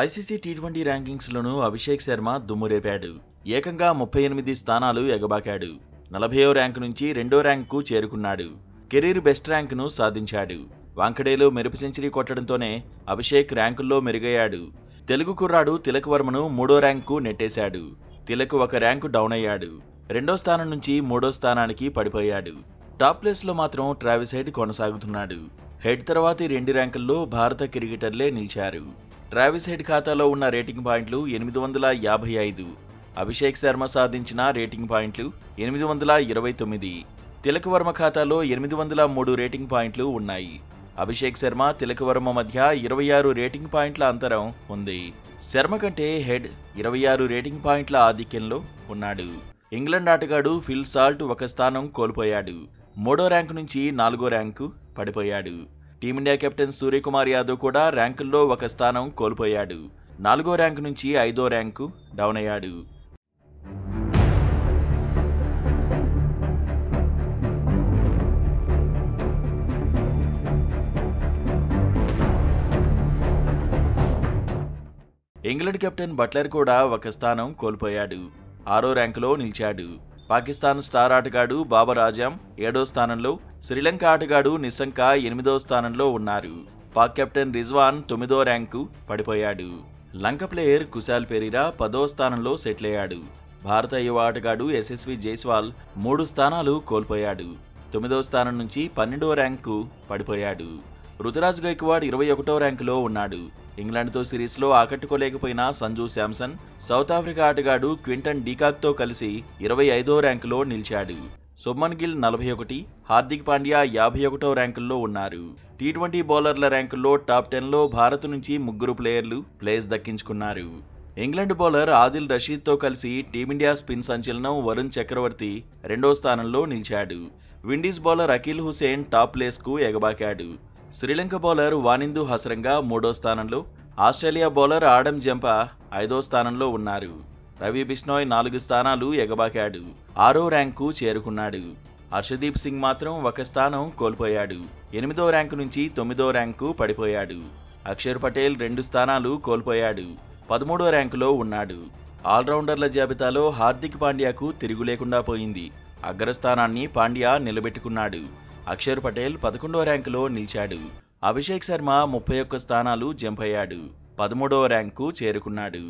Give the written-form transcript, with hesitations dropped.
ICC టీ20 ర్యాంకింగ్స్లోనూ అభిషేక్ శర్మ దుమ్మురేపాడు. ఏకంగా 38 స్థానాలు ఎగబాకాడు. 40వ ర్యాంకు నుంచి 2వ ర్యాంకుకు చేరుకున్నాడు. కెరీర్ బెస్ట్ ర్యాంకును సాధించాడు. వాంఖడేలో మెరుపు సెంచరీ కొట్టడంతోనే అభిషేక్ ర్యాంకుల్లో మెరుగయ్యాడు. తెలుగు కుర్రాడు తిలక్ వర్మను 3వ ర్యాంకుకు నెట్టేశాడు. తిలక్ ఒక ర్యాంకు డౌన్ అయ్యాడు. 2వ స్థానం నుంచి 3వ స్థానానికి పడిపోయాడు. టాప్ ప్లేస్లో మాత్రం ట్రావిస్ హెడ్ కొనసాగుతున్నాడు. హెడ్ తర్వాతి 2 ర్యాంకుల్లో భారత క్రికెటర్లే నిలిచారు. ట్రావిస్ హెడ్ ఖాతాలో ఉన్న రేటింగ్ పాయింట్లు 855. అభిషేక్ శర్మ సాధించిన రేటింగ్ పాయింట్లు 829. తిలక్ వర్మ ఖాతాలో 803 రేటింగ్ పాయింట్లు ఉన్నాయి. అభిషేక్ శర్మ, తిలక్ వర్మ మధ్య 26 రేటింగ్ పాయింట్ల అంతరం ఉంది. శర్మ కంటే హెడ్ 26 రేటింగ్ పాయింట్ల ఆధిక్యంలో ఉన్నాడు. ఇంగ్లాండ్ ఆటగాడు ఫిల్ సాల్ట్ ఒక స్థానం కోల్పోయాడు. 3వ ర్యాంకు నుంచి 4వ ర్యాంకు పడిపోయాడు. టీమిండియా కెప్టెన్ సూర్యకుమార్ యాదవ్ కూడా ర్యాంకుల్లో ఒక స్థానం కోల్పోయాడు. 4వ ర్యాంకు నుంచి 5వ ర్యాంకు డౌన్ అయ్యాడు. ఇంగ్లాండ్ కెప్టెన్ బట్లర్ కూడా ఒక స్థానం కోల్పోయాడు. 6వ ర్యాంకులో నిలిచాడు. పాకిస్తాన్ స్టార్ ఆటగాడు బాబర్ ఆజం 7వ స్థానంలో, శ్రీలంక ఆటగాడు నిశంక 8వ స్థానంలో ఉన్నారు. పాక్ కెప్టెన్ రిజ్వాన్ 9వ ర్యాంకు పడిపోయాడు. లంక ప్లేయర్ కుశాల్ పెరీరా 10వ స్థానంలో సెటిల్ అయ్యాడు. భారత యువ ఆటగాడు యశస్వి జైస్వాల్ 3 స్థానాలు కోల్పోయాడు. 9వ స్థానం నుంచి 12వ ర్యాంకు పడిపోయాడు. రుతురాజ్ గైక్వాడ్ 21వ ర్యాంకులో ఉన్నాడు. ఇంగ్లాండ్తో సిరీస్లో ఆకట్టుకోలేకపోయిన సంజు శాంసన్ సౌత్ ఆఫ్రికా ఆటగాడు క్వింటన్ డీకాక్తో కలిసి 25వ ర్యాంకులో నిలిచాడు. శుభ్మన్ గిల్ 41, హార్దిక్ పాండ్యా 51వ ర్యాంకుల్లో ఉన్నారు. టీ20 బౌలర్ల ర్యాంకుల్లో టాప్ 10లో భారత్ నుంచి 3 ప్లేయర్లు ప్లేస్ దక్కించుకున్నారు. ఇంగ్లాండ్ బౌలర్ ఆదిల్ రషీద్తో కలిసి టీమిండియా స్పిన్ సంచలనం వరుణ్ చక్రవర్తి 2వ స్థానంలో నిలిచాడు. Windies bowler Akeal Hosein top ప్లేస్కు ఎగబాకాడు. శ్రీలంక బౌలర్ వానిందు హసరంగా 3వ స్థానంలో, ఆస్ట్రేలియా బౌలర్ ఆడమ్ జంపా 5వ స్థానంలో ఉన్నారు. రవి బిష్నోయ్ 4 స్థానాలు ఎగబాకాడు. 6వ ర్యాంకు చేరుకున్నాడు. హర్షదీప్ సింగ్ మాత్రం ఒక స్థానం కోల్పోయాడు. 8వ ర్యాంకు నుంచి 9వ ర్యాంకు పడిపోయాడు. అక్షర్ పటేల్ 2 స్థానాలు కోల్పోయాడు. 13వ ర్యాంకులో ఉన్నాడు. ఆల్రౌండర్ల జాబితాలో హార్దిక్ పాండ్యాకు తిరుగు లేకుండా పోయింది. అగ్రస్థానాన్ని పాండ్యా నిలబెట్టుకున్నాడు. అక్షర్ పటేల్ 11వ ర్యాంకులో నిలిచాడు. అభిషేక్ శర్మ 31 స్థానాలు జంప్ అయ్యాడు. 13వ ర్యాంకు చేరుకున్నాడు.